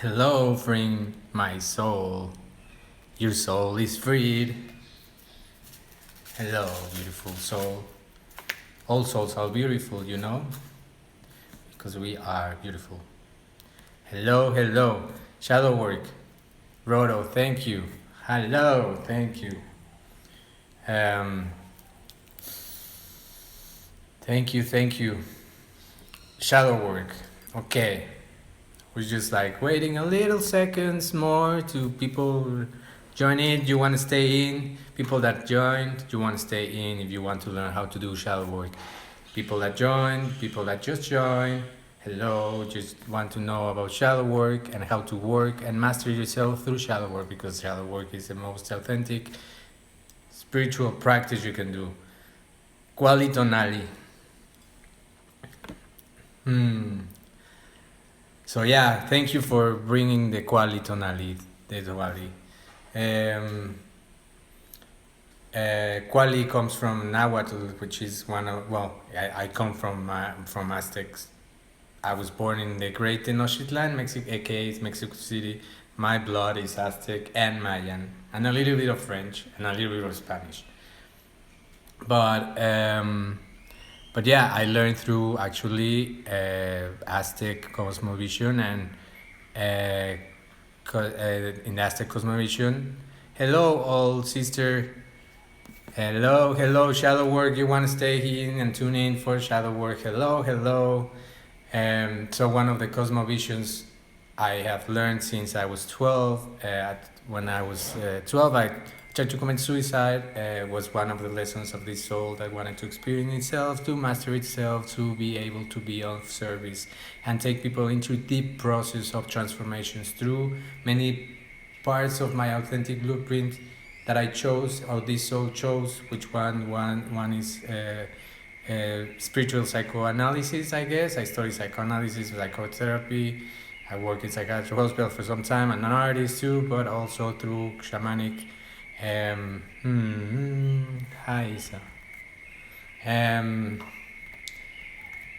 Hello, friend, my soul. Your soul is freed. Hello, beautiful soul. All souls are beautiful, you know, because we are beautiful. Hello, hello. Shadow work. Rodo, thank you. Hello, thank you. Um, thank you. Shadow work. Okay. We're just like waiting a little seconds more to people join in. You want to stay in? People that joined, you want to stay in if you want to learn how to do shadow work. People that joined, people that just joined, hello, just want to know about shadow work and how to work and master yourself through shadow work, because shadow work is the most authentic spiritual practice you can do. Qualitonali. So yeah, thank you for bringing the qualitonali, the Diwali. Quali comes from Nahuatl, which is one of, well, I come from Aztecs. I was born in the Great Tenochtitlan, Mexico, aka Mexico City. My blood is Aztec and Mayan, and a little bit of French and a little bit of Spanish. But yeah, I learned through actually Aztec cosmovision and in Aztec cosmovision. Hello, old sister. Hello, shadow work. You want to stay here and tune in for shadow work? Hello. So one of the cosmovisions I have learned since I was 12. When I was 12, I tried to commit suicide. Was one of the lessons of this soul that wanted to experience itself, to master itself, to be able to be of service, and take people into deep process of transformations through many parts of my authentic blueprint that I chose, or this soul chose. Which one is spiritual psychoanalysis, I guess. I study psychoanalysis, psychotherapy. I work in psychiatric hospital for some time. I'm an artist too, but also through shamanic. Hi, Isa.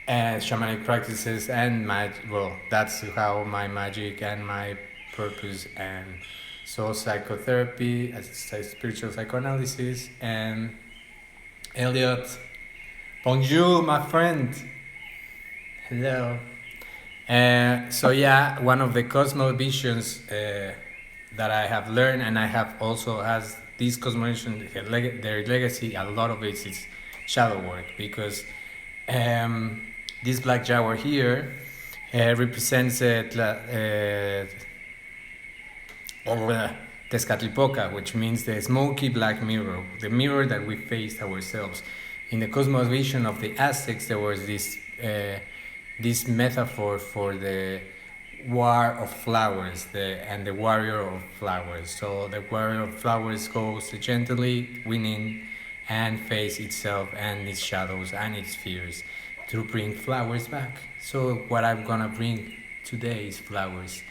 Shamanic practices and magic. Well, that's how my magic and my purpose. And so psychotherapy, spiritual psychoanalysis, and Elliot. Bonjour, my friend. Hello. So yeah, one of the cosmovisions that I have learned, and I have also has this cosmovision, their legacy. A lot of it is shadow work, because this black jaguar here represents Tezcatlipoca, which means the smoky black mirror, the mirror that we face ourselves. In the cosmovision of the Aztecs, there was this metaphor for the war of flowers, and the warrior of flowers. So the warrior of flowers goes gently winning and face itself and its shadows and its fears to bring flowers back. So what I'm gonna bring today is flowers.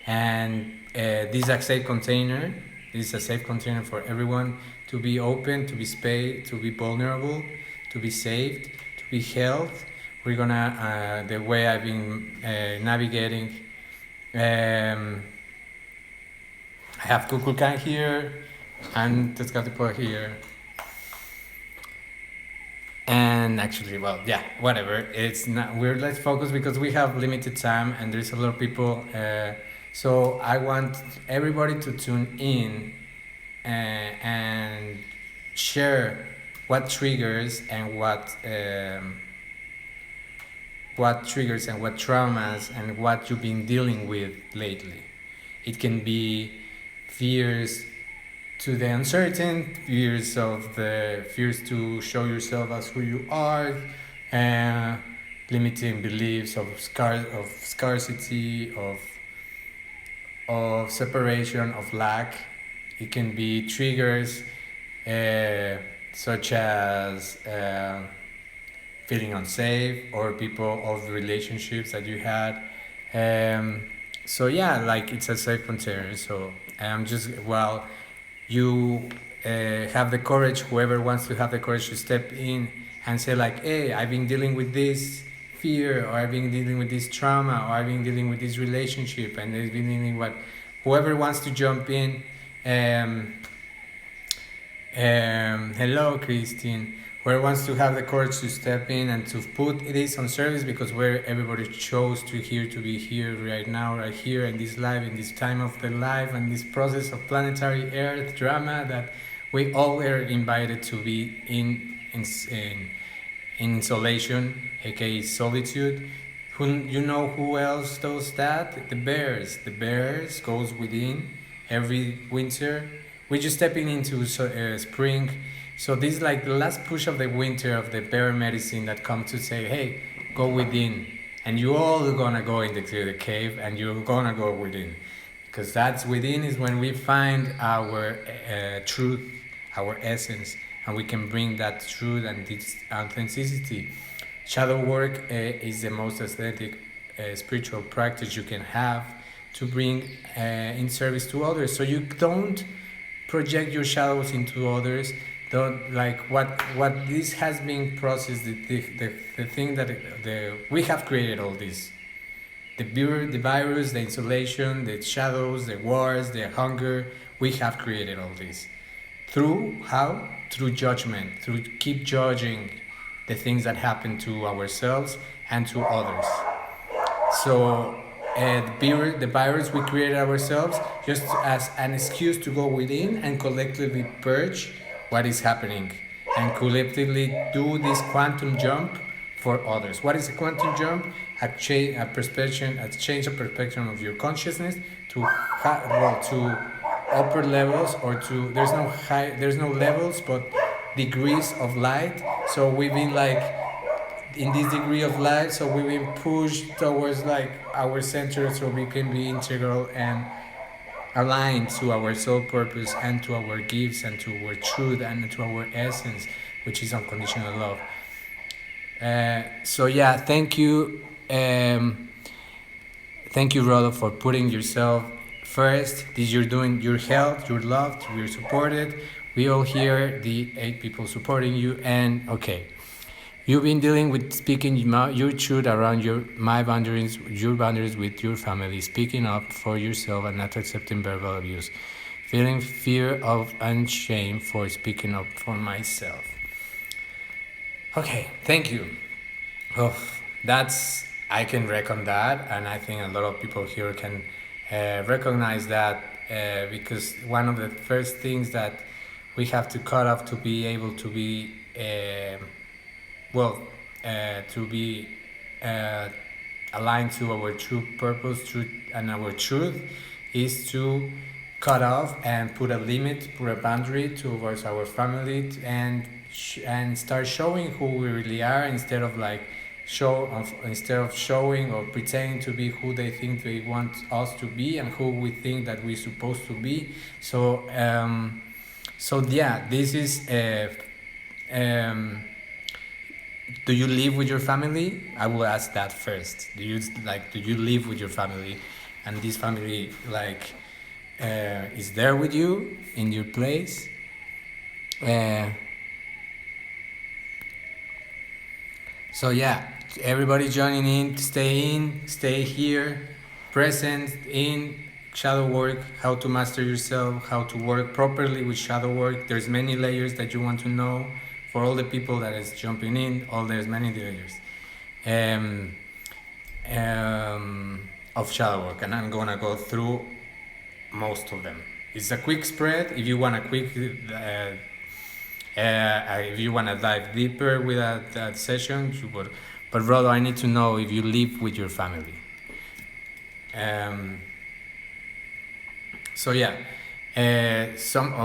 And this is a safe container. This is a safe container for everyone to be open, to be space, to be vulnerable, to be saved, to be held. We're gonna, the way I've been navigating, I have Kukulkan here and Tezcatlipoca here. And actually, well, yeah, whatever. It's not weird. Let's focus, because we have limited time and there's a lot of people. So I want everybody to tune in and share what triggers and what traumas and what you've been dealing with lately. It can be fears to the uncertain, fears to show yourself as who you are, limiting beliefs of scarcity, of separation, of lack. It can be triggers such as feeling unsafe, or people of relationships that you had. So yeah, like it's a safe container. So you have the courage, whoever wants to have the courage to step in and say like, hey, I've been dealing with this fear, or I've been dealing with this trauma, or I've been dealing with this relationship, and I've been dealing with whoever wants to jump in. Hello, Christine. Whoever wants to have the courage to step in and to put this on service, because where everybody chose to be here right now, right here in this life, in this time of the life, and this process of planetary Earth drama that we all are invited to be in isolation, aka solitude. Who else does that? The bears. The bears goes within every winter. We're just stepping into spring. So this is like the last push of the winter of the bear medicine that come to say, hey, go within. And you all are gonna go into the cave, and you're gonna go within. Because that's within is when we find our truth, our essence, and we can bring that truth and this authenticity. Shadow work is the most aesthetic spiritual practice you can have to bring in service to others. So you don't project your shadows into others. Don't, like what this has been processed, the thing that we have created all this. The virus, the insulation, the shadows, the wars, the hunger, we have created all this. Through how? Through judgment, through keep judging the things that happen to ourselves and to others. So the virus we created ourselves just as an excuse to go within and collectively purge what is happening, and collectively do this quantum jump for others. What is a quantum jump? A change of perspective of your consciousness to upper levels, or to there's no levels but degrees of light. So we've been like in this degree of light, so we've been pushed towards like our center, so we can be integral and aligned to our soul purpose and to our gifts and to our truth and to our essence, which is unconditional love. So yeah, thank you, Rodo, for putting yourself first. This you're doing, your health, you're loved, you're supported. We all here, the 8 people supporting you, and okay. You've been dealing with speaking your truth around your boundaries with your family, speaking up for yourself and not accepting verbal abuse, feeling fear of and shame for speaking up for myself. Okay, thank you. Oh, I can reckon that, and I think a lot of people here can recognize that because one of the first things that we have to cut off to be able to be aligned to our true purpose, truth, and our truth is to cut off and put a limit, put a boundary towards our family, and start showing who we really are instead of showing or pretending to be who they think they want us to be and who we think that we're supposed to be. So yeah, this is. Do you live with your family? I will ask that first. Do you live with your family, and this family is there with you in your place? So yeah, everybody joining in, stay here, present in shadow work, how to master yourself, how to work properly with shadow work. There's many layers that you want to know. For all the people that is jumping in, there's many layers of shadow work, and I'm gonna go through most of them. It's a quick spread. If you want if you wanna dive deeper with that session, you would. But Rodo, I need to know if you live with your family. So yeah. A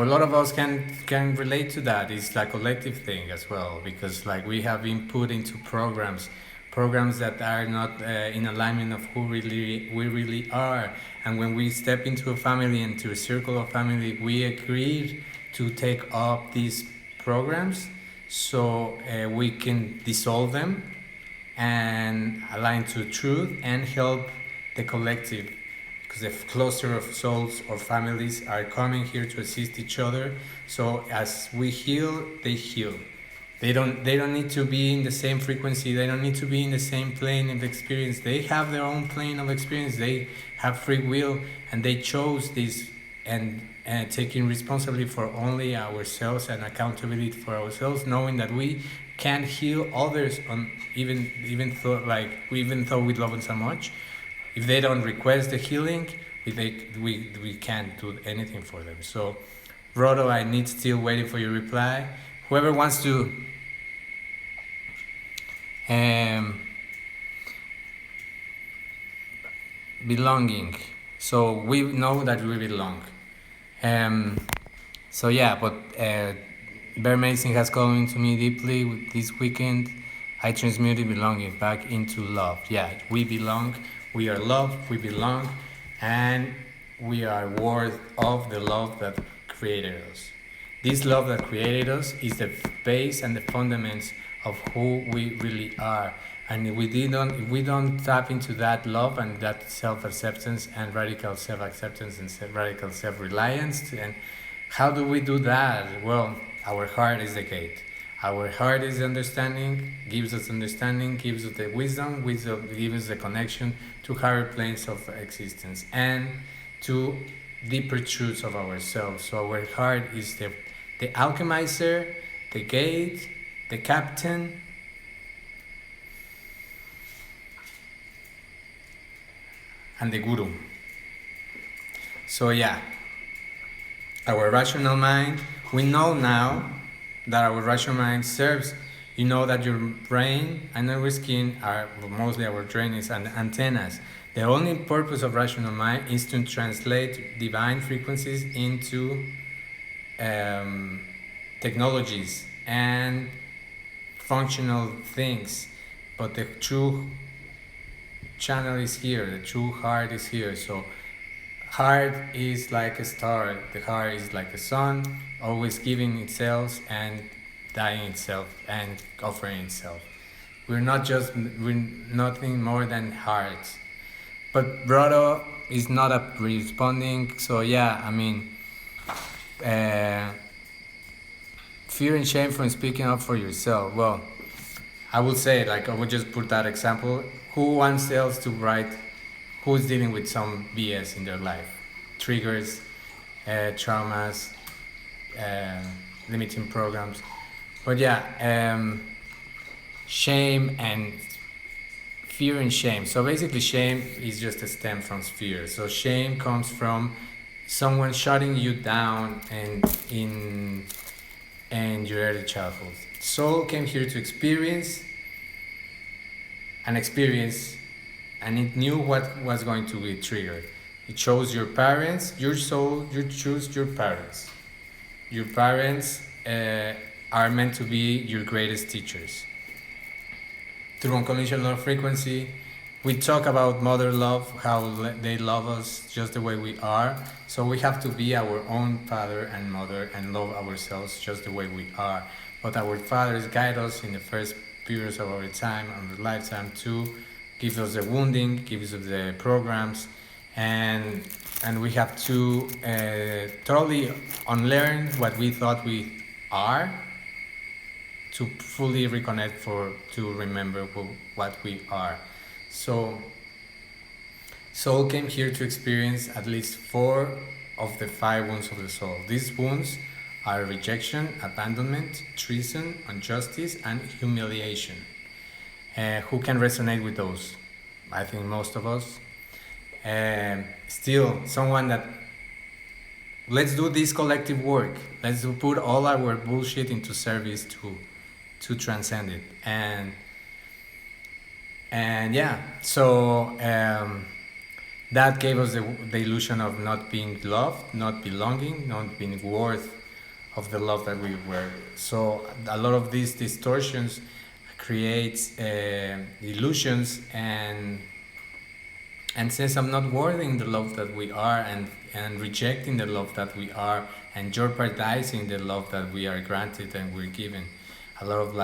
lot of us can relate to that. It's a collective thing as well, because we have been put into programs that are not in alignment of who we really are. And when we step into a family, into a circle of family, we agreed to take up these programs so we can dissolve them and align to truth and help the collective. Because the cluster of souls or families are coming here to assist each other. So as we heal, they heal. They don't need to be in the same frequency. They don't need to be in the same plane of experience. They have their own plane of experience. They have free will, and they chose this, and taking responsibility for only ourselves and accountability for ourselves, knowing that we can't heal others on even though we love them so much. If they don't request the healing, we can't do anything for them. So, Rodo, I need still waiting for your reply. Whoever wants to belonging. So we know that we belong. So yeah, but Bear Mason has called into me deeply this weekend. I transmuted belonging back into love. Yeah, we belong. We are loved. We belong, and we are worth of the love that created us. This love that created us is the base and the fundamentals of who we really are. And if we don't tap into that love and that self-acceptance and radical self-acceptance and radical self-reliance, and how do we do that? Well, our heart is the gate. Our heart is understanding, gives us understanding, gives us the wisdom gives us the connection to higher planes of existence and to deeper truths of ourselves. So our heart is the alchemizer, the gate, the captain, and the guru. So yeah, our rational mind, we know now that our rational mind serves, you know that your brain and our skin are mostly our brain is and antennas. The only purpose of rational mind is to translate divine frequencies into technologies and functional things, but the true channel is here, the true heart is here. So heart is like a star, the heart is like the sun, always giving itself and dying itself and offering itself. We're nothing more than hearts. But Brodo is not responding, so yeah, I mean, fear and shame from speaking up for yourself. Well, I will say, like, I would just put that example. Who wants else to write? Who's dealing with some BS in their life? Triggers, traumas, limiting programs. But yeah, shame and fear and shame. So basically shame is just a stem from fear. So shame comes from someone shutting you down and in your early childhood. Soul came here to experience, and it knew what was going to be triggered. It chose your parents, your soul, you choose your parents. Your parents are meant to be your greatest teachers. Through unconditional love frequency, we talk about mother love, how they love us just the way we are. So we have to be our own father and mother and love ourselves just the way we are. But our fathers guide us in the first periods of our time, of our lifetime, to give us the wounding, gives us the programs, and we have to totally unlearn what we thought we are to fully reconnect to remember what we are. So soul came here to experience at least 4 of the 5 wounds of the soul. These wounds are rejection, abandonment, treason, injustice, and humiliation. Who can resonate with those? I think most of us. Still, someone that, let's do this collective work. Let's put all our bullshit into service to transcend it. And yeah, so that gave us the illusion of not being loved, not belonging, not being worth of the love that we were. So a lot of these distortions creates illusions and sense of not worthing the love that we are and rejecting the love that we are and jeopardizing the love that we are granted and we're given. A lot of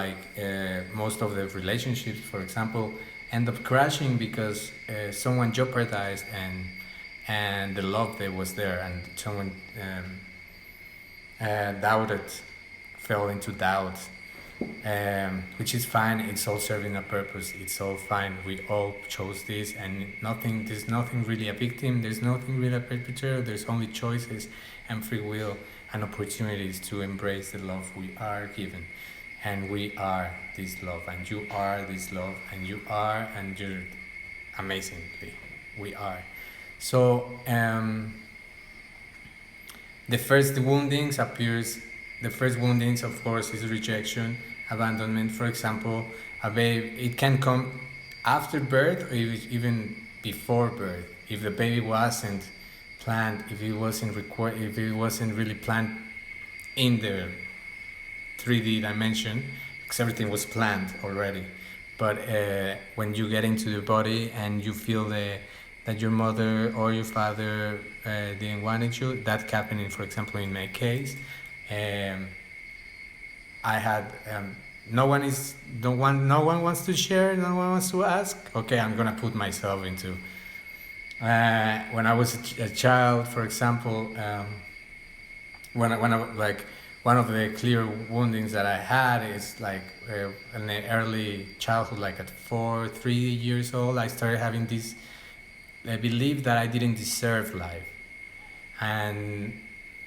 most of the relationships, for example, end up crashing because someone jeopardized and the love that was there, and someone doubted, fell into doubt. which is fine. It's all serving a purpose. It's all fine. We all chose this, and there's nothing really a victim. There's nothing really a perpetrator. There's only choices and free will and opportunities to embrace the love we are given. And we are this love, and you are this love, and you are, and you're amazingly. We are. So the first woundings, of course, is rejection, abandonment. For example, a baby, it can come after birth or even before birth. If the baby wasn't planned, if it wasn't really planned in the 3D dimension, because everything was planned already. But when you get into the body and you feel that your mother or your father didn't want you, that happening, for example, in my case, I had no one wants to share, no one wants to ask. Okay, I'm gonna put myself into. When I was a child, for example, when I like one of the clear woundings that I had is like in the early childhood, like at 3 years old, I started having this belief that I didn't deserve life, and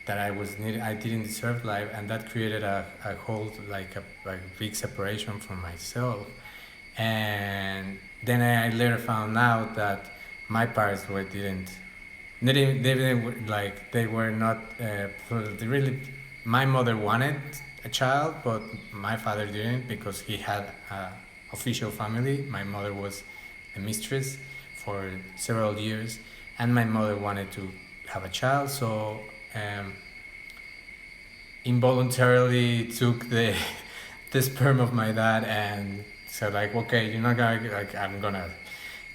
that I didn't deserve life, and that created a whole like a big separation from myself. And then I later found out that my parents were not really. My mother wanted a child, but my father didn't, because he had an official family. My mother was a mistress for several years, and my mother wanted to have a child, so involuntarily took the sperm of my dad and said like, okay, you're not gonna, like, I'm gonna,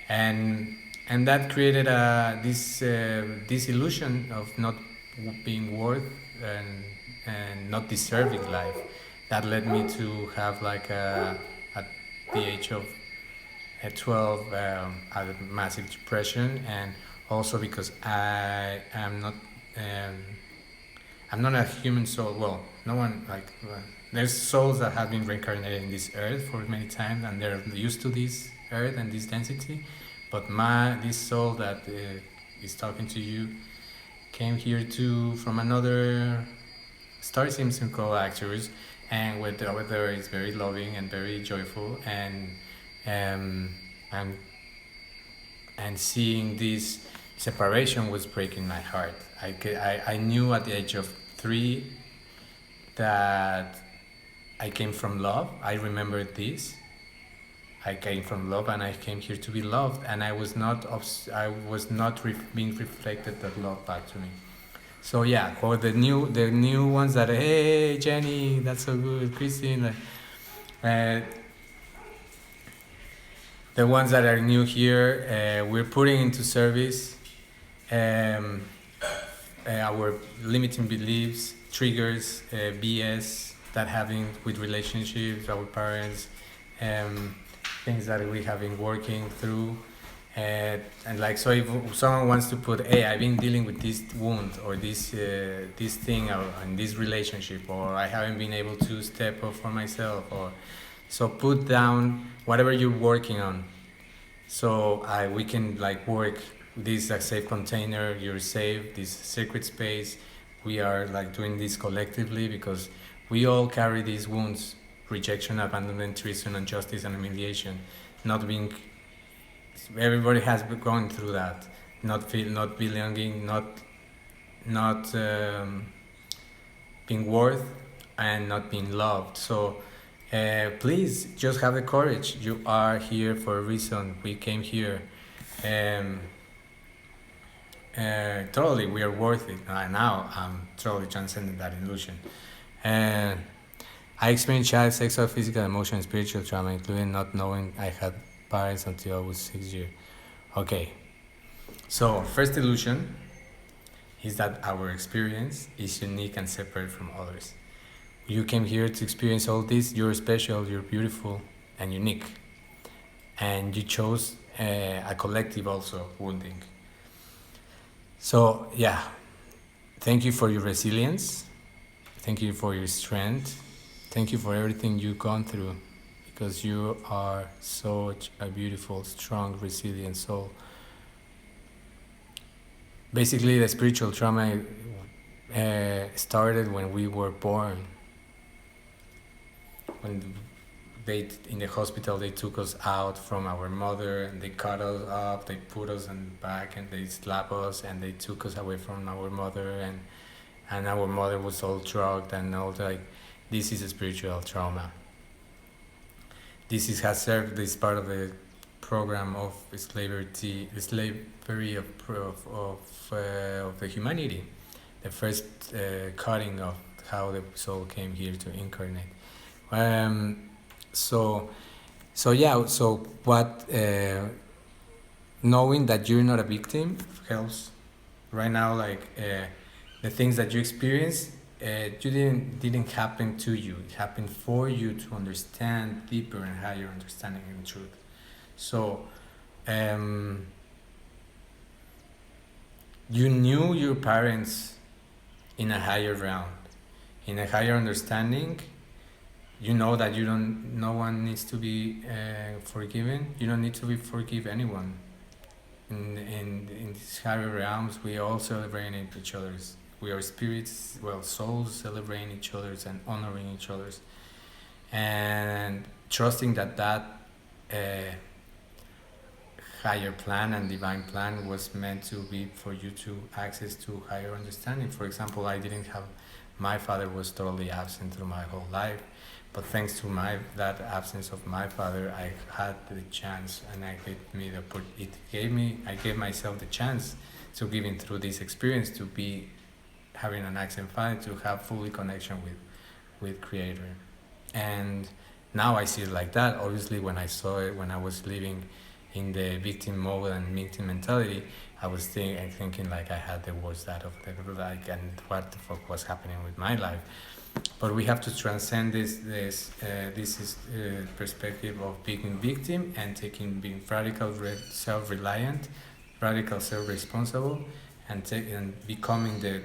and that created this illusion of not being worth and not deserving life. That led me to have like at the age of 12 a massive depression, and also because I'm not a human soul. Well, no one, like, there's souls that have been reincarnated in this earth for many times, and they're used to this earth and this density. But this soul that is talking to you came here from another star system called actors, and with over there is very loving and very joyful, and seeing this separation was breaking my heart. I knew at the age of 3 that I came from love. I remembered this. I came from love, and I came here to be loved, and I was not being reflected that love back to me. So yeah, for the new ones that, hey Jenny, that's so good, Christine, the ones that are new here, we're putting into service our limiting beliefs, triggers, BS that having with relationships, our parents, things that we have been working through. And like, so if someone wants to put, hey, I've been dealing with this wound or this thing or in this relationship, or I haven't been able to step up for myself, or so put down whatever you're working on. So we can like work this a safe container. You're safe. This sacred space. We are like doing this collectively because we all carry these wounds: rejection, abandonment, treason, injustice, and humiliation. Not being. Everybody has been going through that. Not belonging, not being worth, and not being loved. So please just have the courage. You are here for a reason. We came here. Totally, we are worth it. Now I'm totally transcending that illusion. I experienced child sexual, physical, emotional, and spiritual trauma, including not knowing I had parents until I was 6 years. Okay, so first illusion is that our experience is unique and separate from others. You came here to experience all this. You're special, you're beautiful, and unique. And you chose a collective also wounding. So yeah, thank you for your resilience. Thank you for your strength. Thank you for everything you've gone through, because you are such a beautiful, strong, resilient soul. Basically, the spiritual trauma started when we were born. When they in the hospital, they took us out from our mother and they cut us up, they put us on the back and they slap us and they took us away from our mother, and our mother was all drugged and all like. This is a spiritual trauma. This has served this part of the program of slavery of the humanity, the first cutting of how the soul came here to incarnate. So what knowing that you're not a victim helps right now. The things that you experience, you didn't happen to you. It happened for you to understand deeper and higher understanding and truth. So you knew your parents in a higher realm, in a higher understanding. You know that no one needs to be forgiven. You don't need to forgive anyone. In these higher realms, we all celebrate each other's. We are spirits, souls celebrating each other's and honoring each other's, and trusting that higher plan and divine plan was meant to be for you to access to higher understanding. For example, my father was totally absent through my whole life, but thanks to that absence of my father, I had the chance, and I gave myself the chance to giving through this experience to be having an accent file, to have fully connection with Creator. And now I see it like that. Obviously, when I saw it, when I was living in the victim mode and victim mentality, I was thinking like I had the worst out of and what the fuck was happening with my life. But we have to transcend this perspective of being victim and being radical self-reliant, radical self-responsible, and becoming the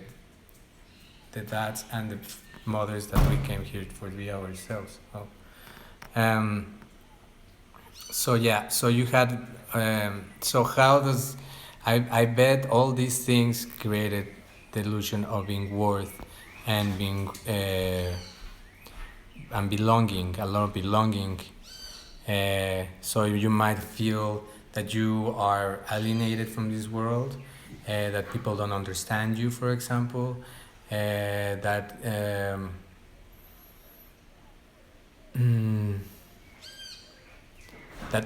dads and the mothers that we came here for be ourselves. So you had so how does I bet all these things created the illusion of being worth and being and belonging, a lot of belonging. So you might feel that you are alienated from this world, that people don't understand you, for example. That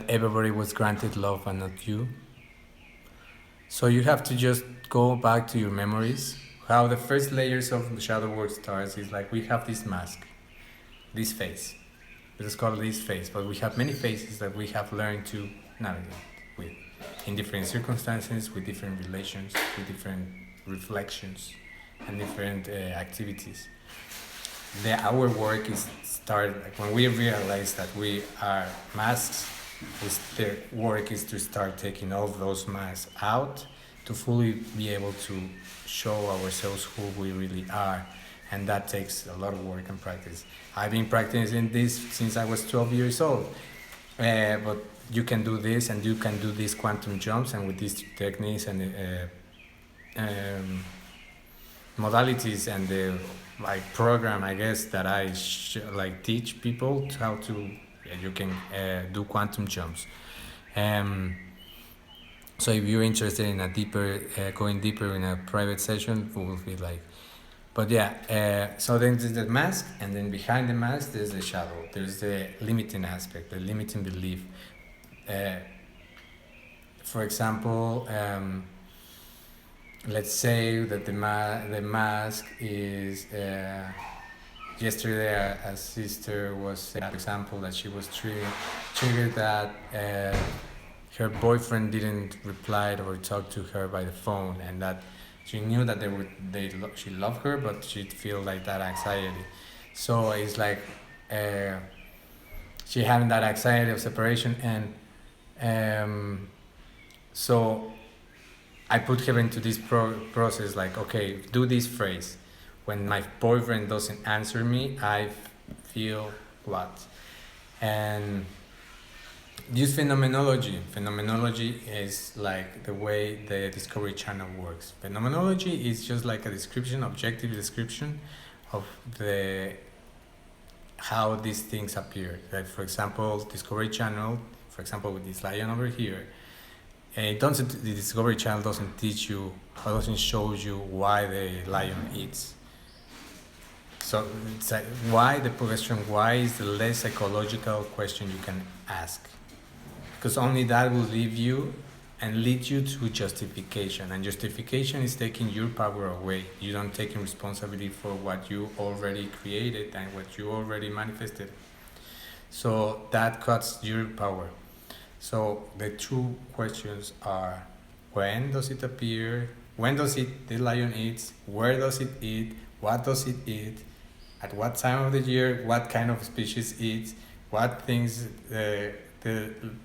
everybody was granted love and not you. So you have to just go back to your memories. How the first layers of the shadow work starts is like we have this mask, this face. Let's call it this face, but we have many faces that we have learned to navigate with in different circumstances, with different relations, with different reflections and different activities. Our work is started when we realize that we are masks. The work is to start taking all those masks out to fully be able to show ourselves who we really are, and that takes a lot of work and practice. I've been practicing this since I was 12 years old, but you can do this, and you can do these quantum jumps, and with these techniques and modalities and the program, I guess, that I teach people how to you can do quantum jumps. So if you're interested in a deeper going deeper in a private session, we will be like, but so then there's the mask, and then behind the mask there's the shadow, there's the limiting aspect, the limiting belief. For example, let's say that the mask is yesterday a sister was saying, for example, that she was triggered that her boyfriend didn't reply or talk to her by the phone, and that she knew that she loved her, but she'd feel like that anxiety. So it's like she having that anxiety of separation, and so I put her into this process, like, okay, do this phrase. When my boyfriend doesn't answer me, feel what. And use phenomenology. Phenomenology is like the way the Discovery Channel works. Phenomenology is just like a description, objective description of the how these things appear. Like for example, Discovery Channel, for example, with this lion over here, the Discovery Channel doesn't teach you or doesn't show you why the lion eats. So it's like why the question why is the less psychological question you can ask, because only that will lead you to justification, and justification is taking your power away. You don't take responsibility for what you already created and what you already manifested. So that cuts your power. So the two questions are: when does it appear? When does the lion eat? Where does it eat? What does it eat? At what time of the year? What kind of species eats? What things the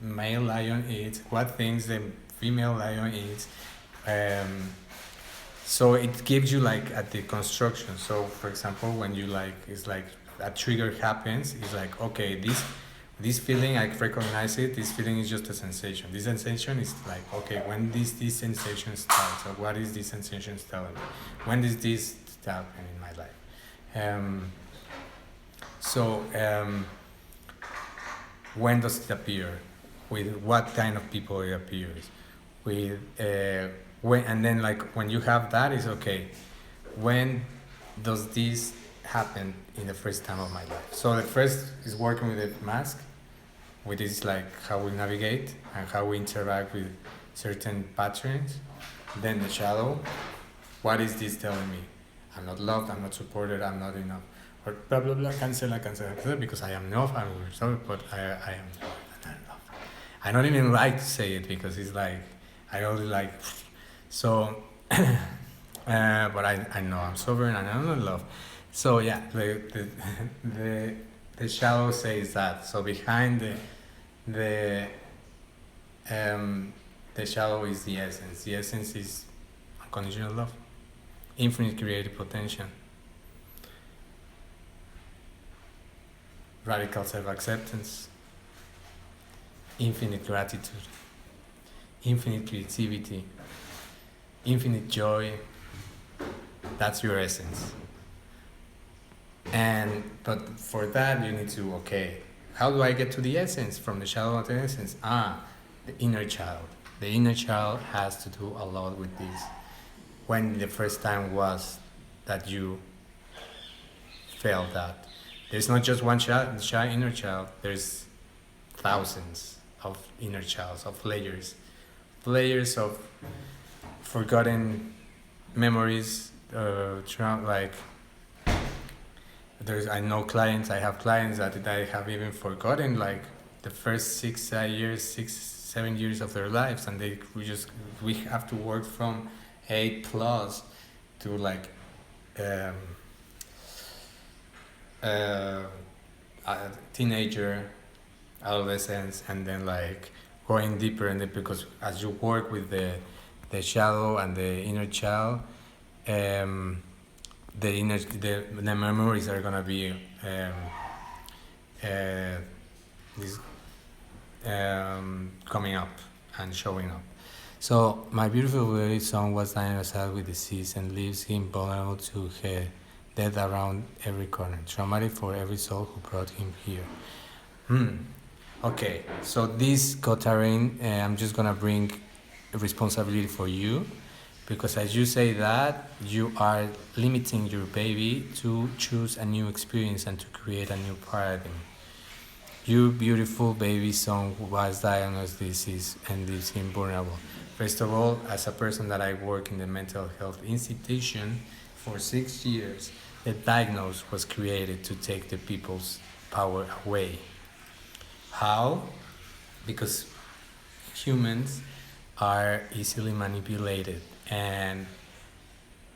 male lion eats? What things the female lion eats? So it gives you like at the construction. So for example, when you like, it's like a trigger happens, it's like, okay, this feeling, I recognize it, this feeling is just a sensation. This sensation is like, okay, when this sensation starts, or what is this sensation telling me? When does this happen in my life? When does it appear? With what kind of people it appears? With when, and then like when you have that, is okay. When does this happen in the first time of my life? So the first is working with the mask, which is like how we navigate and how we interact with certain patterns. Then the shadow, what is this telling me? I'm not loved, I'm not supported, I'm not enough. Or blah blah blah, cancel, because I am enough, I'm sorry, but I am not enough. I don't even like to say it because it's like, I only like, so, but I know I'm sovereign and I'm not loved. So yeah, the shadow says that. So behind the shadow is the essence. The essence is unconditional love, infinite creative potential, radical self-acceptance, infinite gratitude, infinite creativity, infinite joy. That's your essence. But for that you need to, okay, how do I get to the essence? From the shadow to the essence? The inner child. The inner child has to do a lot with this. When the first time was that you felt that? There's not just one inner child, there's thousands of inner childs, of layers of forgotten memories, like I have clients that I have even forgotten like the first 7 years of their lives, and we have to work from 8+ to like a teenager, adolescence, and then like going deeper in it, because as you work with the shadow and the inner child, the memories are gonna be coming up and showing up. So my beautiful baby son was dying outside with disease and leaves him vulnerable to her death around every corner, traumatic for every soul who brought him here. Okay, so this co-terrain, I'm just gonna bring responsibility for you, because as you say that, you are limiting your baby to choose a new experience and to create a new paradigm. Your beautiful baby son who was diagnosed with disease and leaves him vulnerable. First of all, as a person that I work in the mental health institution for 6 years, the diagnosis was created to take the people's power away. How? Because humans are easily manipulated and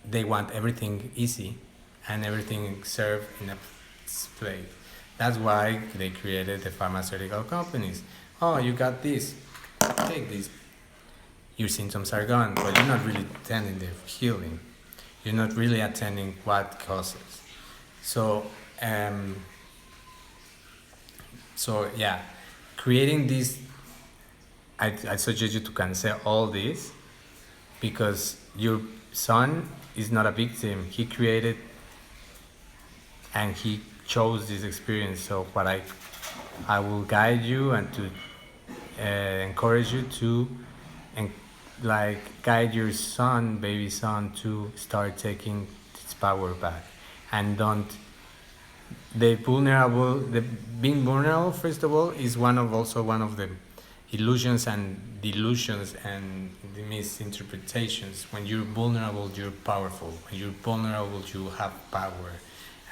they want everything easy and everything served in a plate. That's why they created the pharmaceutical companies. Oh, you got this, take this. Your symptoms are gone, but you're not really attending the healing. You're not really attending what causes. So So yeah, creating this, I suggest you to cancel all this, because your son is not a victim. He created and he chose this experience. So what I will guide you and to encourage you to, and like guide your son, baby son, to start taking his power back, and don't the being vulnerable, first of all, is also one of the illusions and delusions and the misinterpretations. When you're vulnerable, you're powerful. When you're vulnerable, you have power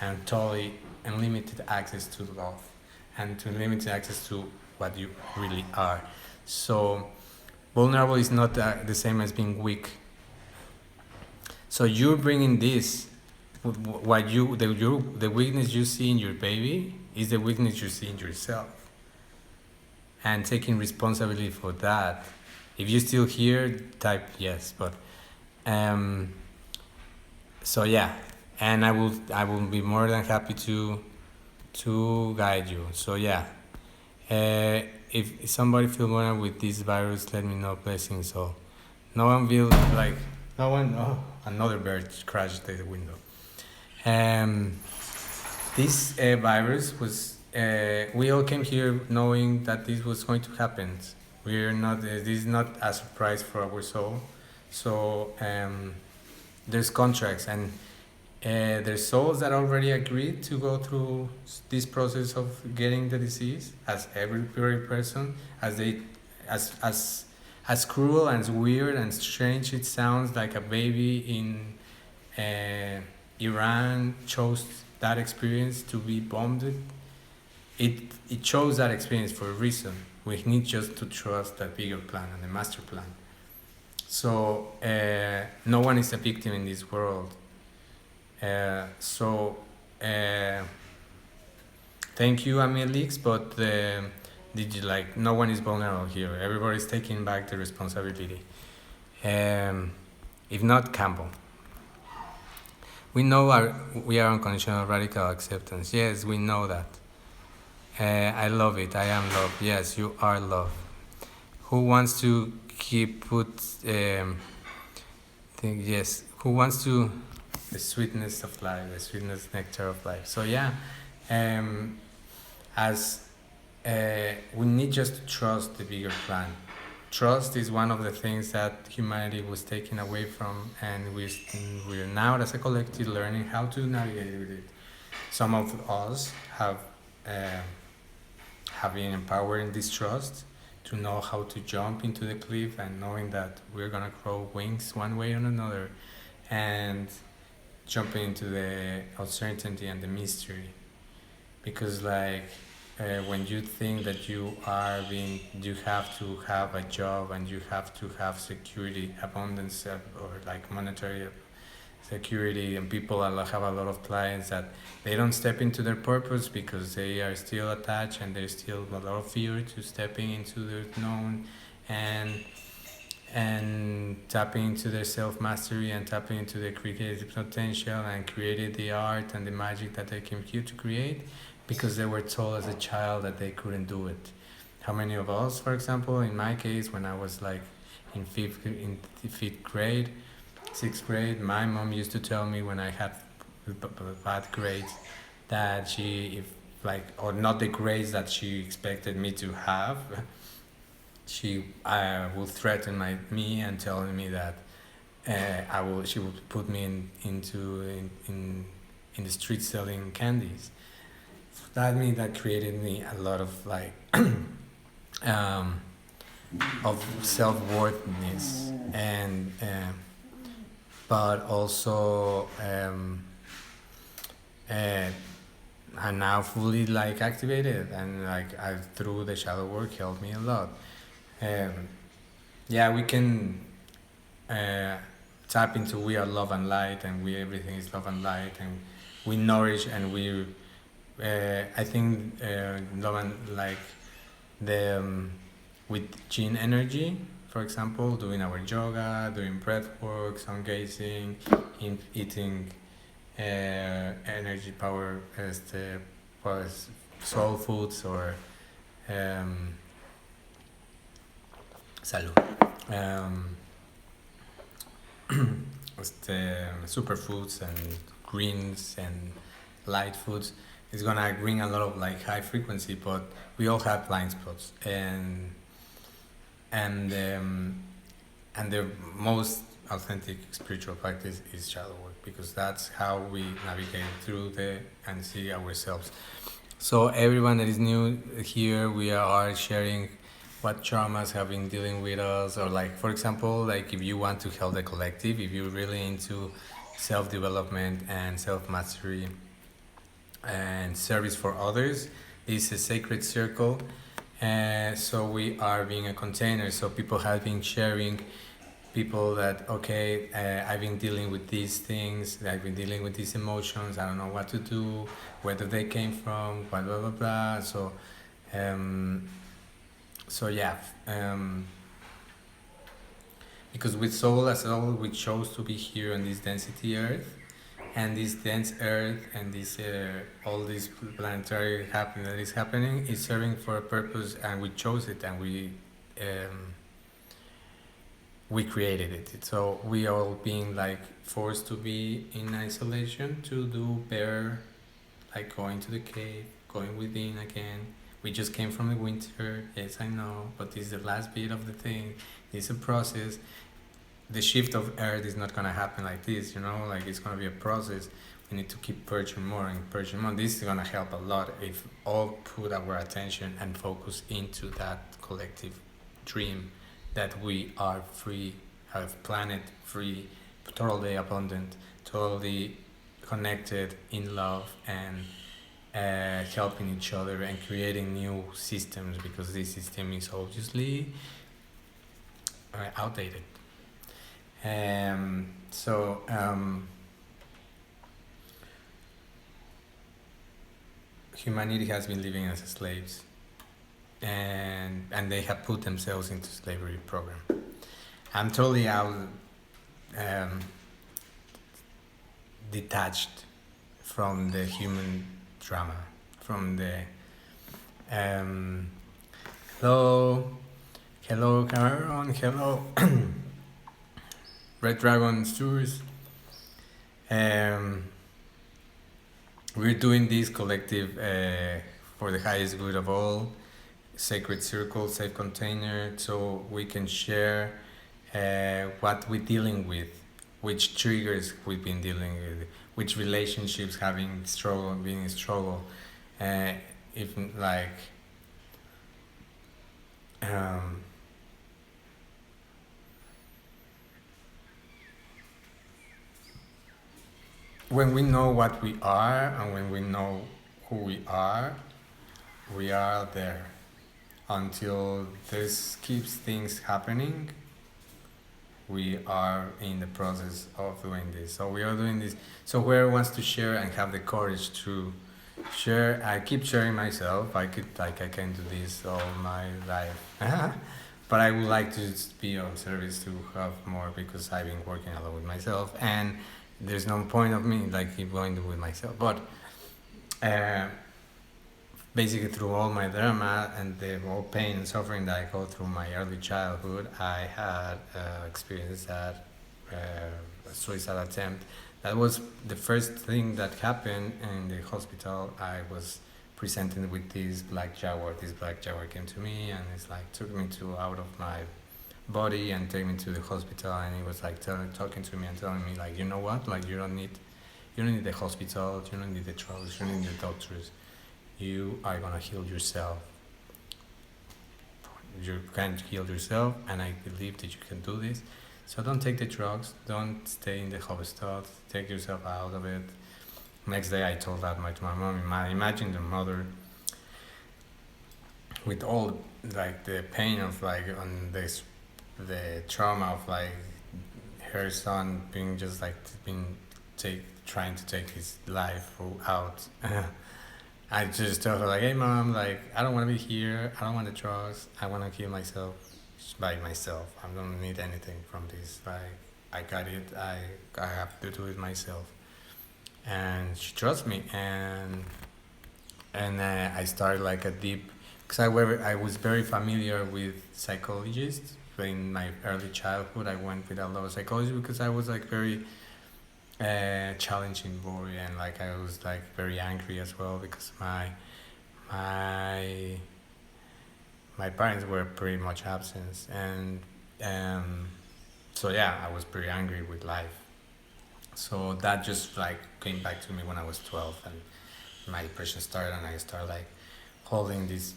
and totally unlimited access to love and to unlimited access to what you really are. So vulnerable is not the same as being weak. So you're bringing this, the weakness you see in your baby is the weakness you see in yourself, and taking responsibility for that. If you're still here, type yes. But so yeah, and I will be more than happy to guide you. So yeah, if somebody feel vulnerable with this virus, let me know, blessings. So no one will like, no one. Oh, another bird crashed the window. This virus was. We all came here knowing that this was going to happen. We're not. This is not a surprise for our soul. So there's contracts, and there's souls that already agreed to go through this process of getting the disease, as every person, as cruel and as weird and strange it sounds. Like a baby in Iran chose that experience to be bombed. It chose that experience for a reason. We need just to trust the bigger plan and the master plan. So no one is a victim in this world. Thank you, Amelix, but did you like? No one is vulnerable here. Everybody's taking back the responsibility. If not, Campbell. We know we are unconditional radical acceptance. Yes, we know that. I love it. I am love. Yes, you are love. Who wants to yes. Who wants to the sweetness of life, the sweetness nectar of life. So yeah, as we need just to trust the bigger plan. Trust is one of the things that humanity was taken away from, and we're now as a collective learning how to navigate with it. Some of us have been empowered in this trust to know how to jump into the cliff, and knowing that we're gonna grow wings one way or another, and jumping into the uncertainty and the mystery. Because like when you think that you have to have a job and you have to have security, abundance, or like monetary security, and people have a lot of clients that they don't step into their purpose because they are still attached, and there's still a lot of fear to stepping into the known and tapping into their self-mastery and tapping into their creative potential and creating the art and the magic that they came here to create, because they were told as a child that they couldn't do it. How many of us, for example, in my case, when I was like in fifth grade, sixth grade, my mom used to tell me when I had bad grades that or not the grades that she expected me to have, she would threaten me and telling me that she would put me in the street selling candies. So that created me a lot of like of self-worthiness, and but also I'm now fully like activated, and like through the shadow work helped me a lot. Yeah, we can tap into we are love and light, and everything is love and light, and we nourish, and we I think love and like the with gene energy, for example, doing our yoga, doing breath work, sun gazing, eating energy power as the soul foods, or um, salud. Superfoods and greens and light foods is gonna bring a lot of like high frequency, but we all have blind spots, and and the most authentic spiritual practice is shadow work, because that's how we navigate through and see ourselves. So everyone that is new here, we are sharing what traumas have been dealing with us, or like, for example, like if you want to help the collective, if you're really into self-development and self-mastery and service for others, this is a sacred circle. So we are being a container, so people have been sharing, people that, okay, I've been dealing with these things, I've been dealing with these emotions, I don't know what to do, where do they came from, blah blah blah blah. So yeah, because with soul as soul, we chose to be here on this density earth, and this dense earth and this all this planetary happening that is happening is serving for a purpose, and we chose it, and we created it. So we all being like forced to be in isolation to do better, like going to the cave, going within again. We just came from the winter, yes I know, but this is the last bit of the thing. It's a process. The shift of earth is not gonna happen like this, like it's gonna be a process. We need to keep purging more and purging more. This is gonna help a lot if all put our attention and focus into that collective dream that we are free, have planet free, totally abundant, totally connected in love, and helping each other and creating new systems, because this system is obviously outdated. Humanity has been living as slaves, and they have put themselves into slavery program. I'm totally out, detached from the human drama, from the hello Cameron, hello Red Dragon Tours. We're doing this collective for the highest good of all, sacred circle, safe container, so we can share what we're dealing with, which triggers we've been dealing with, which relationships having been struggle, if like when we know what we are and when we know who we are there. Until this keeps things happening, we are in the process of doing this. So we are doing this. So whoever wants to share and have the courage to share, I keep sharing myself. I can do this all my life. But I would like to be of service to have more, because I've been working a lot with myself, and there's no point of me like keep going with myself. But basically through all my drama and the all pain and suffering that I go through my early childhood, I had experienced that a suicide attempt. That was the first thing that happened in the hospital. I was presented with this black jaguar. This black jaguar came to me, and it's like took me out of my body and take me to the hospital, and he was like talking to me and telling me like, you know what, like you don't need the hospital, you don't need the drugs, you don't need the doctors, you are gonna heal yourself. You can heal yourself, and I believe that you can do this. So don't take the drugs, don't stay in the hospital, take yourself out of it. Next day I told that to my mom. Imagine the mother with all like the pain of like on this, the trauma of like her son being just like trying to take his life out. I just told her like, hey mom, like I don't want to be here, I don't want the drugs, I want to kill myself by myself. I don't need anything from this, like I got it, I have to do it myself. And she trusts me, and I started like a deep because I was very familiar with psychologists. In my early childhood, I went with a lot of psychologists because I was like very challenging boy, and like I was like very angry as well because my my parents were pretty much absent, and so yeah, I was pretty angry with life. So that just like came back to me when I was 12, and my depression started, and I started like holding these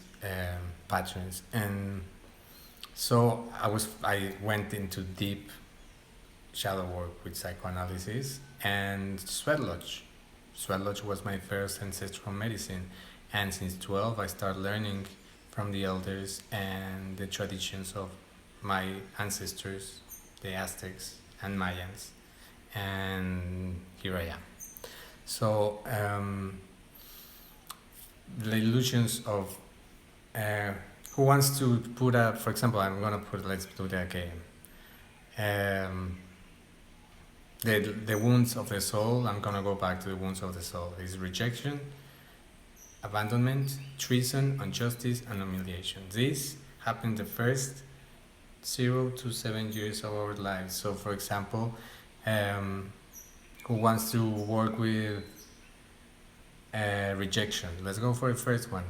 patterns. And so I went into deep shadow work with psychoanalysis and sweat lodge. Sweat lodge was my first ancestral medicine, and since 12 I started learning from the elders and the traditions of my ancestors, the Aztecs and Mayans, and here I am. So the illusions of who wants to put a, for example, I'm gonna put, let's do that game. The wounds of the soul, I'm gonna go back to the wounds of the soul, is rejection, abandonment, treason, injustice, and humiliation. This happened the first 0 to 7 years of our lives. So for example, who wants to work with rejection? Let's go for the first one.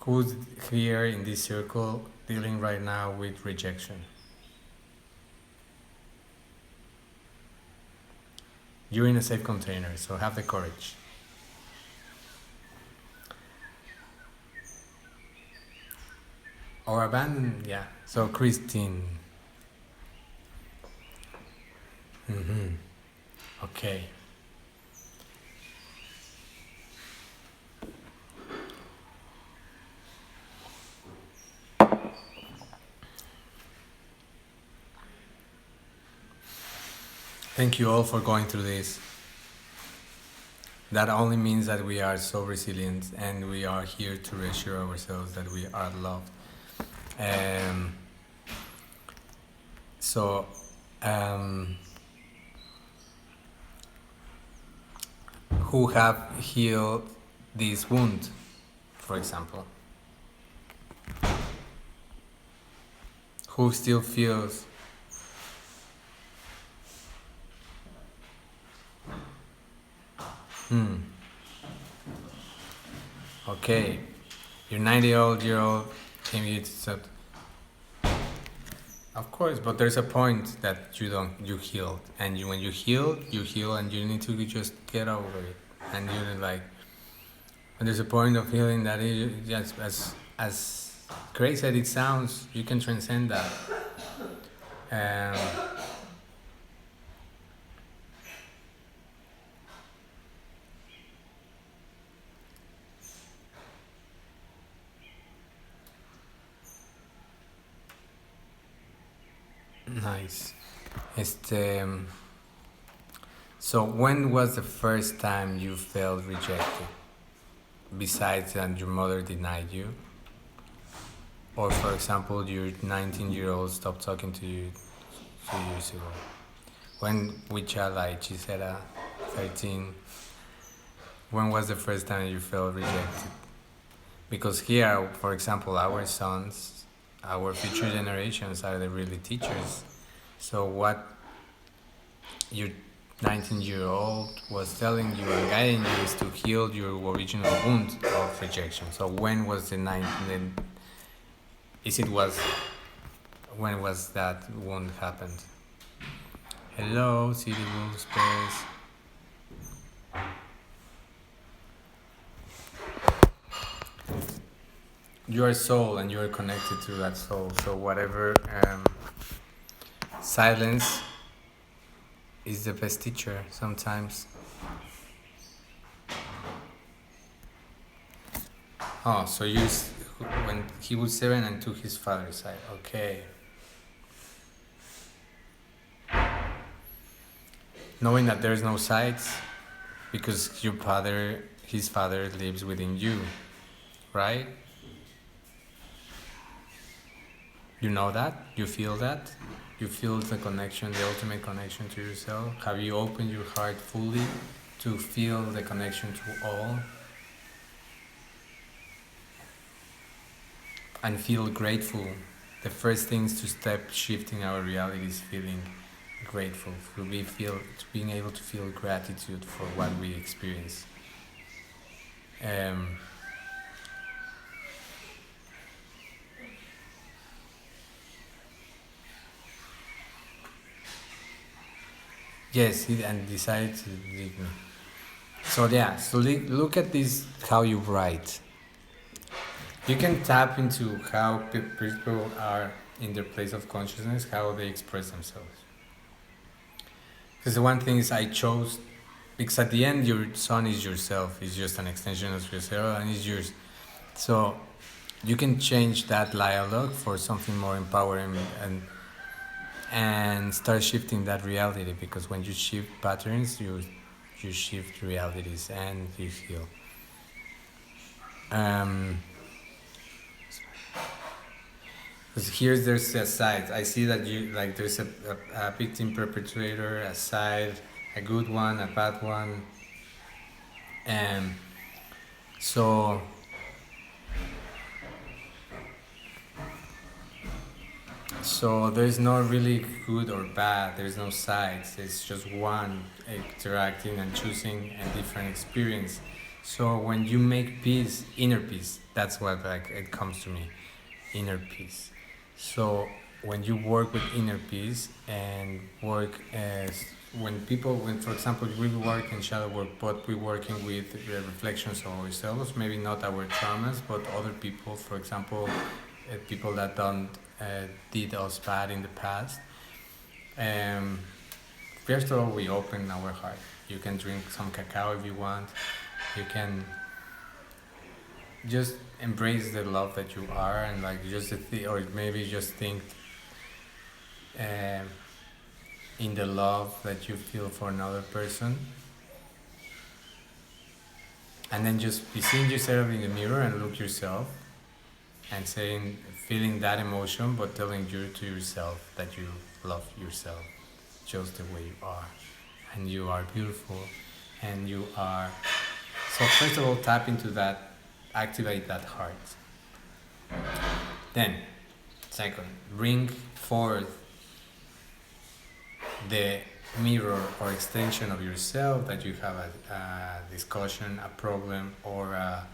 Who's here in this circle dealing right now with rejection? You're in a safe container, so have the courage. Or abandon, yeah. So Christine. Okay. Thank you all for going through this. That only means that we are so resilient, and we are here to reassure ourselves that we are loved. So, who have healed this wound, for example? Who still feels okay, your 90-year-old came here to said, of course, but there's a point that you healed, and when you heal, and you need to just get over it, and you're like, and there's a point of healing that is just as crazy as it sounds, you can transcend that. Nice. So when was the first time you felt rejected? Besides that your mother denied you? Or for example, your 19-year-old stopped talking to you 2 years ago? When with child like Gisela, 13, when was the first time you felt rejected? Because here, for example, our sons, our future generations are the really teachers. So what your 19-year-old was telling you and guiding you is to heal your original wound of rejection. So when was when was that wound happened? Hello, City Wolf Space. You are soul, and you are connected to that soul. So whatever, silence is the best teacher sometimes. Oh, so when he was 7 and took his father's side. Okay. Knowing that there's no sides, because his father lives within you, right? You know that? You feel that? You feel the connection, the ultimate connection to yourself? Have you opened your heart fully to feel the connection to all? and feel grateful. The first things to step shifting our reality is feeling grateful, being able to feel gratitude for what we experience. Um, yes, and decided to leave me. So yeah, so look at this, how you write. You can tap into how people are in their place of consciousness, how they express themselves. Because the one thing is I chose, because at the end your son is yourself, it's just an extension of yourself and it's yours. So you can change that dialogue for something more empowering and start shifting that reality, because when you shift patterns, you shift realities and you heal. Because here there's a side. I see that you like there's a victim perpetrator, a side, a good one, a bad one, and so there's no really good or bad. There's no sides. It's just one interacting and choosing a different experience. So when you make peace, inner peace, that's what like it comes to me, inner peace. So when you work with inner peace and work as when for example we work in shadow work, but we're working with reflections of ourselves, maybe not our traumas, but other people, for example, people that don't did us bad in the past. First of all, we open our heart. You can drink some cacao if you want. You can just embrace the love that you are, and like just or maybe just think in the love that you feel for another person, and then just be seeing yourself in the mirror and look yourself and feeling that emotion, but telling you to yourself that you love yourself just the way you are, and you are beautiful, and you are. So first of all, tap into that, activate that heart. Then, second, bring forth the mirror or extension of yourself that you have a discussion, a problem, or a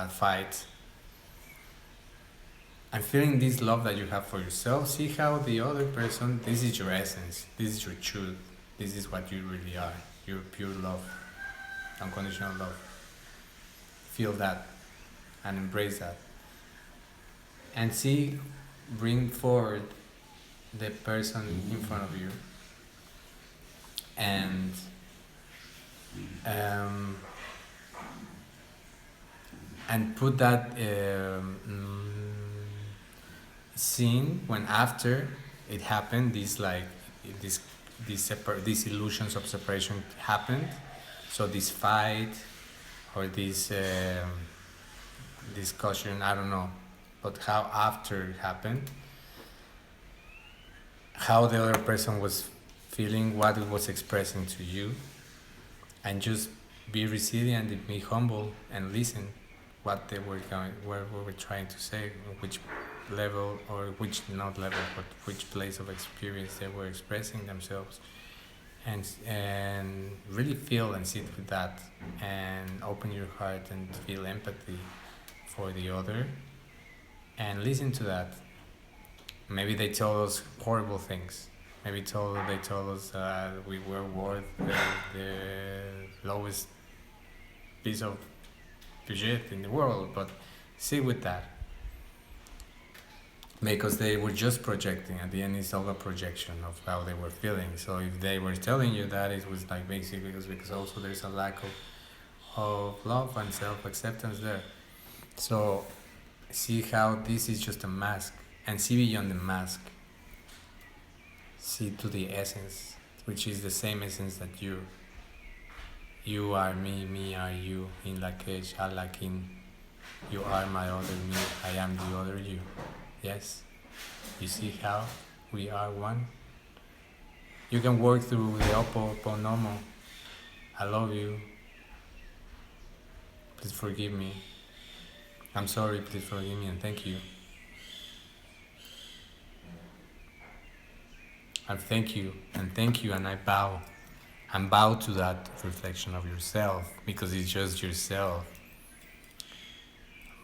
fight. And feeling this love that you have for yourself, see how the other person, this is your essence, this is your truth, this is what you really are, your pure love, unconditional love. Feel that and embrace that. And bring forward the person in front of you and put that scene when after it happened, these illusions of separation happened. So this fight or this discussion, I don't know, but how after it happened, how the other person was feeling, what it was expressing to you, and just be resilient and be humble and listen what they were trying to say, which level or which not level, but which place of experience they were expressing themselves, and really feel and sit with that and open your heart and feel empathy for the other and listen to that. Maybe they told us horrible things. Maybe they told us we were worth the lowest piece of budget in the world, but sit with that. Because they were just projecting. At the end, it's all a projection of how they were feeling. So if they were telling you that, it was like basically because also there's a lack of love and self-acceptance there. So see how this is just a mask, and see beyond the mask. See to the essence, which is the same essence that you are me, me are you, in Lakesh, Alakin, you are my other me, I am the other you. Yes, you see how we are one? You can work through the Ho'oponopono. I love you. Please forgive me. I'm sorry, please forgive me, and thank you. And thank you, and thank you, and I bow. And bow to that reflection of yourself, because it's just yourself.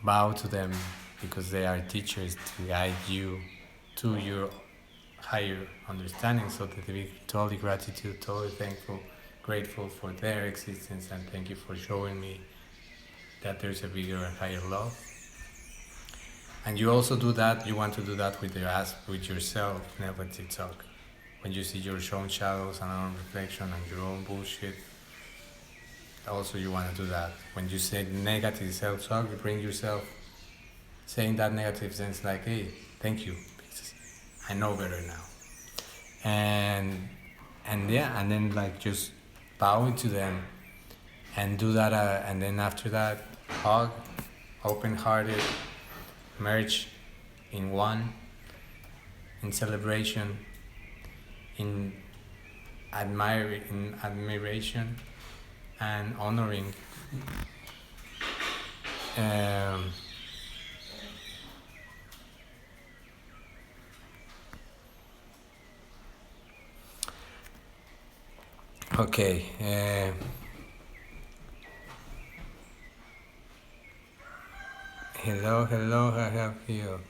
Bow to them, because they are teachers to guide you to your higher understanding, so that they be totally gratitude, totally thankful, grateful for their existence, and thank you for showing me that there's a bigger and higher love. And you also do that, you want to do that with with yourself, never talk. When you see your own shadows and own reflection and your own bullshit, also you want to do that. When you say negative self-talk, you bring yourself saying that negative sense like, hey, thank you, because I know better now. And yeah, and then like just bow to them and do that, and then after that, hug, open-hearted, merge in one, in celebration, in admiration and honoring. Um, okay. Hello, I have you.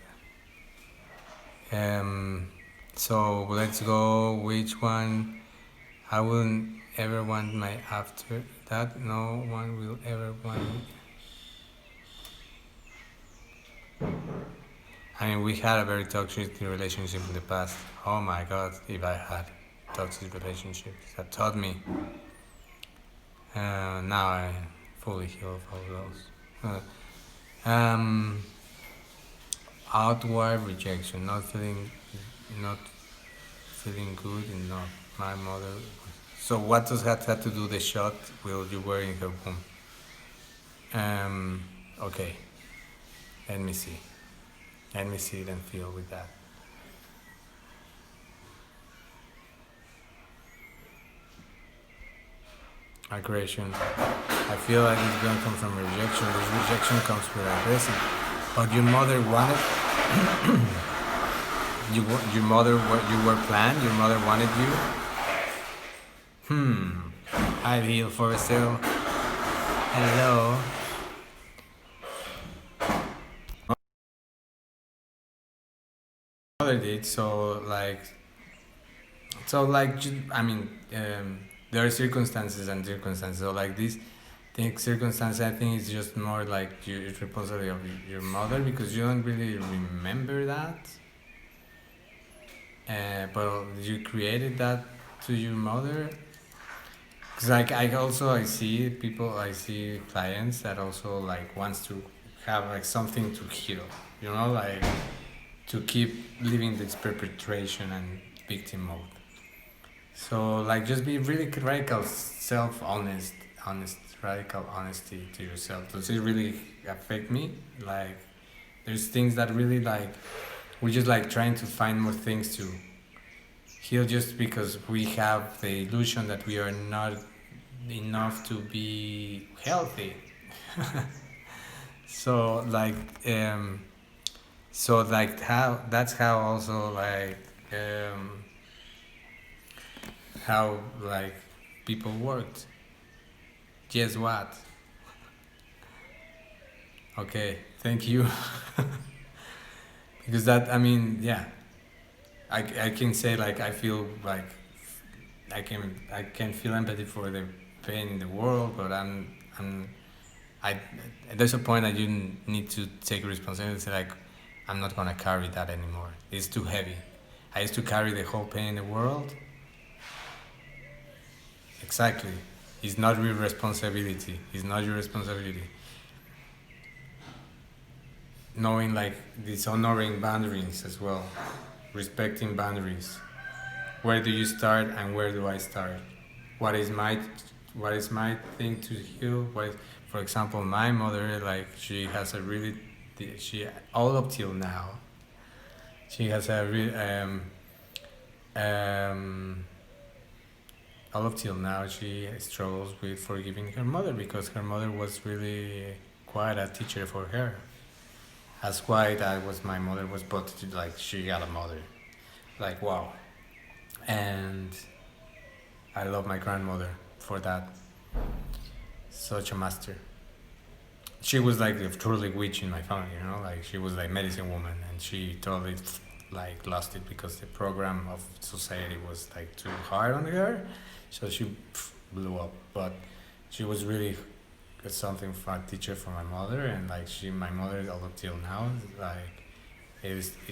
So let's go. Which one? I wouldn't ever want my after that. No one will ever want. I mean, we had a very toxic relationship in the past. Oh my God, if I had toxic relationships that taught me. Now I fully healed of all those. Outward rejection, not feeling good enough. My mother. So what does that have to do the shot while you were in her womb? Okay, let me see. Let me see it and feel with that. Aggression. I feel like it's going to come from rejection. This rejection comes with aggression. But your mother wanted. Your mother, what you were planned. Your mother wanted you. I heal for sale. Hello. Mother did so like. I mean, there are circumstances and circumstances. So like this, circumstance I think is just more like it's responsibility of your mother, because you don't really remember that. But you created that to your mother. Cause like I see people, I see clients that also like wants to have like something to heal, like to keep living this perpetration and victim mode. So like just be really radical, honest, radical honesty to yourself. Does it really affect me? Like there's things that really like we're just like trying to find more things to heal, just because we have the illusion that we are not enough to be healthy. so like um so like how that's how also like how like people worked. Guess what? Okay, thank you. Because that, I mean, yeah, I can say like I feel like I can feel empathy for the pain in the world, but I there's a point that you need to take responsibility. Say like I'm not gonna carry that anymore. It's too heavy. I used to carry the whole pain in the world. Exactly. It's not your responsibility. It's not your responsibility. Knowing like this, honoring boundaries as well, respecting boundaries. Where do you start and where do I start? What is my thing to heal? For example, my mother, like she has a really, she all up till now, she has a real all up till now she struggles with forgiving her mother, because her mother was really quite a teacher for her. as white as was my mother was, but like she got a mother, like wow. And I love my grandmother for that. Such a master. She was like the truly witch in my family, you know, like she was like medicine woman, and she totally like lost it because the program of society was like too hard on her, so she blew up. But she was really something for a teacher for my mother, and like my mother up till now, like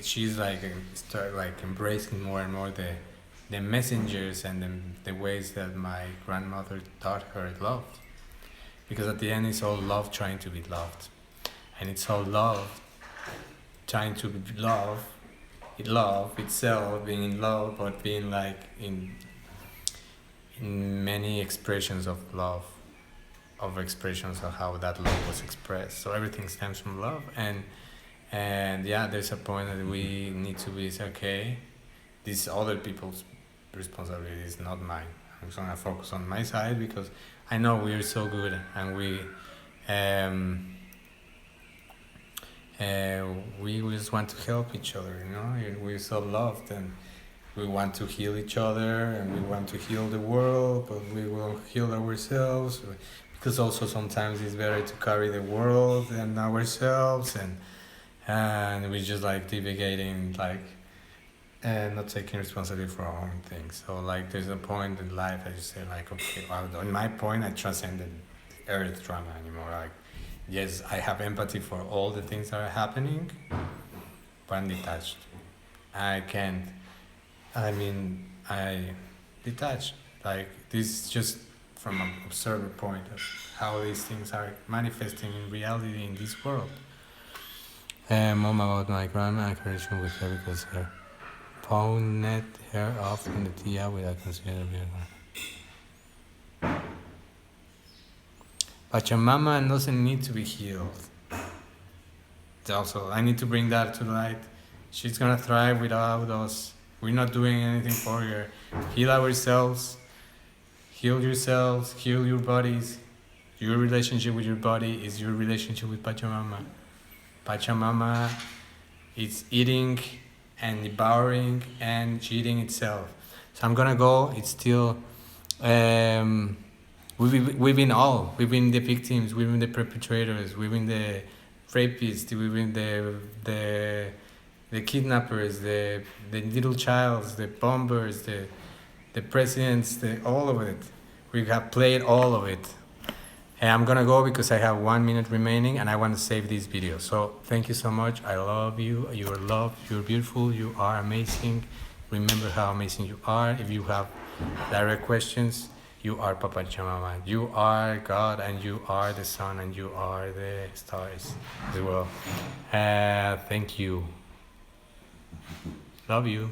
she's like start like embracing more and more the messengers and the ways that my grandmother taught her love, because at the end it's all love trying to be loved, and it's all love trying to be love itself, being in love, but being like in many expressions of love, of expressions of how that love was expressed. So everything stems from love, and yeah, there's a point that we need to be okay, this other people's responsibility is not mine. I'm just gonna focus on my side because I know we're so good, and we just want to help each other, you know. We're so loved, and we want to heal each other, and we want to heal the world, but we will heal ourselves, because also sometimes it's better to carry the world than ourselves, and we just like divagating, like, and not taking responsibility for our own things. So like there's a point in life I just say like, okay, well, on my point I transcended earth drama anymore. Like, yes, I have empathy for all the things that are happening, but I'm detached. I can't, I detached. Like, this is just from an observer point of how these things are manifesting in reality in this world. Mom about my grandma encouraging with her because her pawned her off in the tia without considering her. Pachamama doesn't need to be healed. Also, I need to bring that to light. She's gonna thrive without us. We're not doing anything for her. Heal ourselves. Heal yourselves. Heal your bodies. Your relationship with your body is your relationship with Pachamama. Pachamama is eating and devouring and cheating itself. So I'm gonna go. It's still we've been the victims, we've been the perpetrators, we've been the rapists, we've been the kidnappers, the little childs, the bombers, the presidents, all of it. We have played all of it. And I'm gonna go because I have 1 minute remaining and I want to save this video. So thank you so much. I love you. You're loved. You're beautiful. You are amazing. Remember how amazing you are. If you have direct questions, you are Pachamama. You are God, and you are the sun, and you are the stars as well. Thank you. Love you.